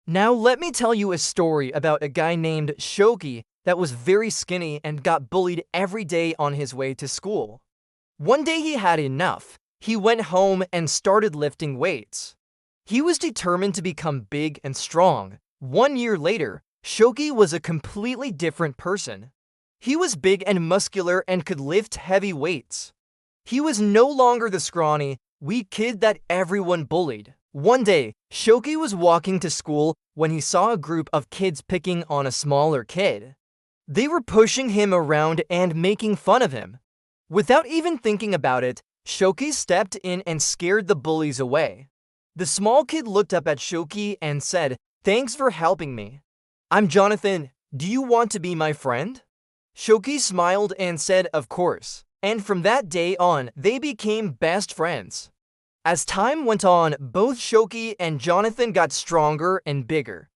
Now let me tell you a story about a guy named Shoki that was very skinny and got bullied every day on his way to school. One day he had enough. He went home and started lifting weights. He was determined to become big and strong. 1 year later, Shoki was a completely different person. He was big and muscular and could lift heavy weights. He was no longer the scrawny, weak kid that everyone bullied. One day, Shoki was walking to school when he saw a group of kids picking on a smaller kid. They were pushing him around and making fun of him. Without even thinking about it, Shoki stepped in and scared the bullies away. The small kid looked up at Shoki and said, "Thanks for helping me. I'm Jonathan. Do you want to be my friend?" Shoki smiled and said, "Of course." And from that day on, they became best friends. As time went on, both Shoki and Jonathan got stronger and bigger.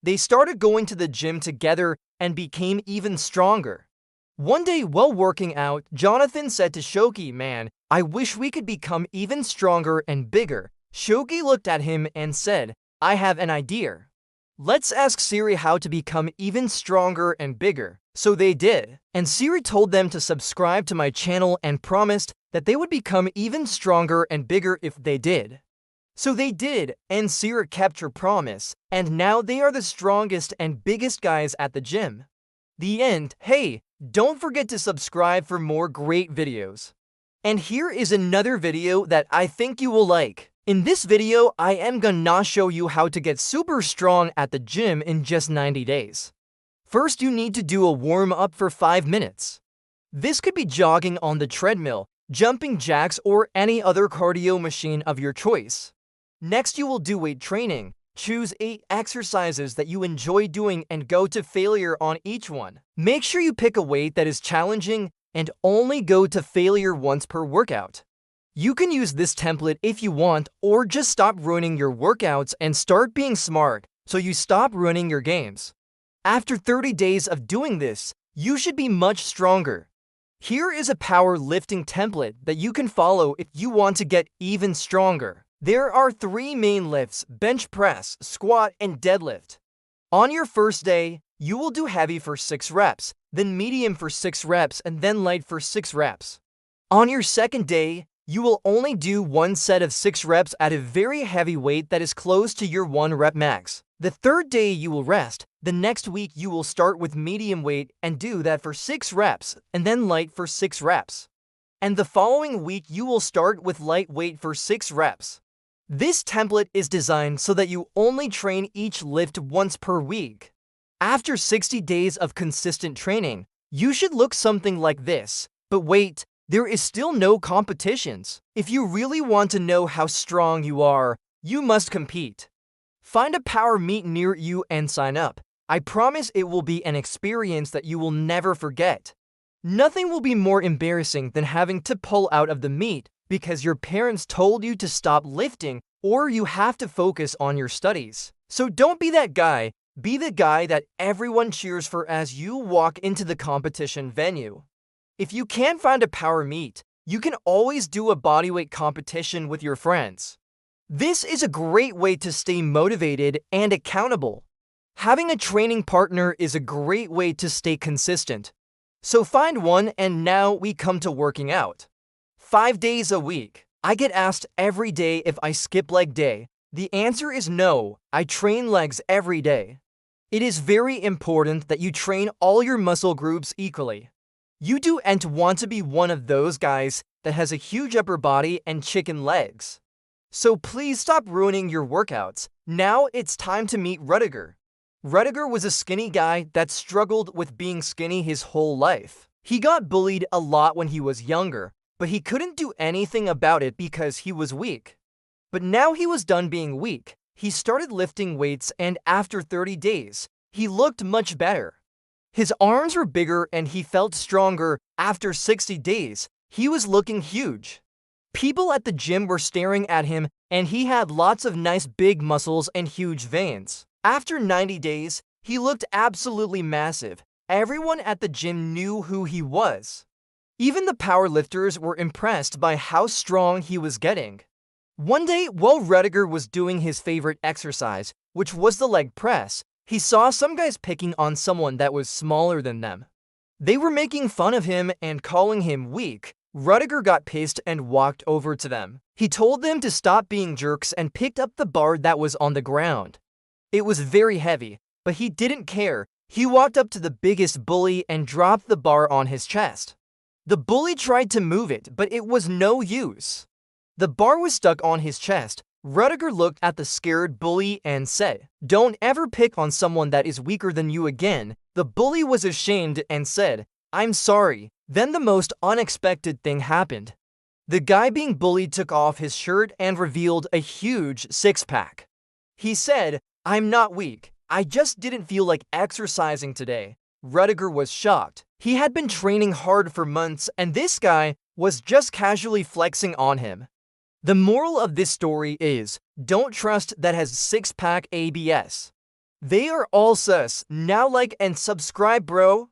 They started going to the gym together and became even stronger. One day while working out, Jonathan said to Shoki, "Man, I wish we could become even stronger and bigger." Shoki looked at him and said, "I have an idea. Let's ask Siri how to become even stronger and bigger." So they did, and Siri told them to subscribe to my channel and promised that they would become even stronger and bigger if they did. So they did, and Siri kept her promise, and now they are the strongest and biggest guys at the gym. The end. Hey, don't forget to subscribe for more great videos. And here is another video that I think you will like. In this video, I am gonna show you how to get super strong at the gym in just 90 days. First, you need to do a warm-up for 5 minutes. This could be jogging on the treadmill, jumping jacks, or any other cardio machine of your choice. Next, you will do weight training. Choose 8 exercises that you enjoy doing and go to failure on each one. Make sure you pick a weight that is challenging and only go to failure once per workout. You can use this template if you want, or just stop ruining your workouts and start being smart so you stop ruining your games. After 30 days of doing this, you should be much stronger. Here is a power lifting template that you can follow if you want to get even stronger. There are 3 main lifts: bench press, squat, and deadlift. On your first day, you will do heavy for 6 reps, then medium for 6 reps, and then light for 6 reps. On your second day, you will only do 1 set of 6 reps at a very heavy weight that is close to your 1 rep max. The third day you will rest. The next week you will start with medium weight and do that for 6 reps, and then light for 6 reps. And the following week you will start with light weight for 6 reps. This template is designed so that you only train each lift once per week. After 60 days of consistent training, you should look something like this. But wait, there is still no competitions. If you really want to know how strong you are, you must compete. Find a power meet near you and sign up. I promise it will be an experience that you will never forget. Nothing will be more embarrassing than having to pull out of the meet because your parents told you to stop lifting, or you have to focus on your studies. So don't be that guy. Be the guy that everyone cheers for as you walk into the competition venue. If you can't find a power meet, you can always do a bodyweight competition with your friends. This is a great way to stay motivated and accountable. Having a training partner is a great way to stay consistent. So find one, and now we come to working out. 5 days a week. I get asked every day if I skip leg day. The answer is no, I train legs every day. It is very important that you train all your muscle groups equally. You don't want to be one of those guys that has a huge upper body and chicken legs. So please stop ruining your workouts. Now it's time to meet Ruttiger. Ruttiger was a skinny guy that struggled with being skinny his whole life. He got bullied a lot when he was younger, but he couldn't do anything about it because he was weak. But now he was done being weak. He started lifting weights, and after 30 days, he looked much better. His arms were bigger and he felt stronger. After 60 days, he was looking huge. People at the gym were staring at him, and he had lots of nice big muscles and huge veins. After 90 days, he looked absolutely massive. Everyone at the gym knew who he was. Even the powerlifters were impressed by how strong he was getting. One day, while Ruttiger was doing his favorite exercise, which was the leg press, he saw some guys picking on someone that was smaller than them. They were making fun of him and calling him weak. Ruttiger got pissed and walked over to them. He told them to stop being jerks and picked up the bar that was on the ground. It was very heavy, but he didn't care. He walked up to the biggest bully and dropped the bar on his chest. The bully tried to move it, but it was no use. The bar was stuck on his chest. Ruttiger looked at the scared bully and said, "Don't ever pick on someone that is weaker than you again." The bully was ashamed and said, "I'm sorry." Then the most unexpected thing happened. The guy being bullied took off his shirt and revealed a huge six-pack. He said, "I'm not weak. I just didn't feel like exercising today." Ruttiger was shocked. He had been training hard for months, and this guy was just casually flexing on him. The moral of this story is, don't trust that has six-pack ABS. They are all sus. Now like and subscribe, bro.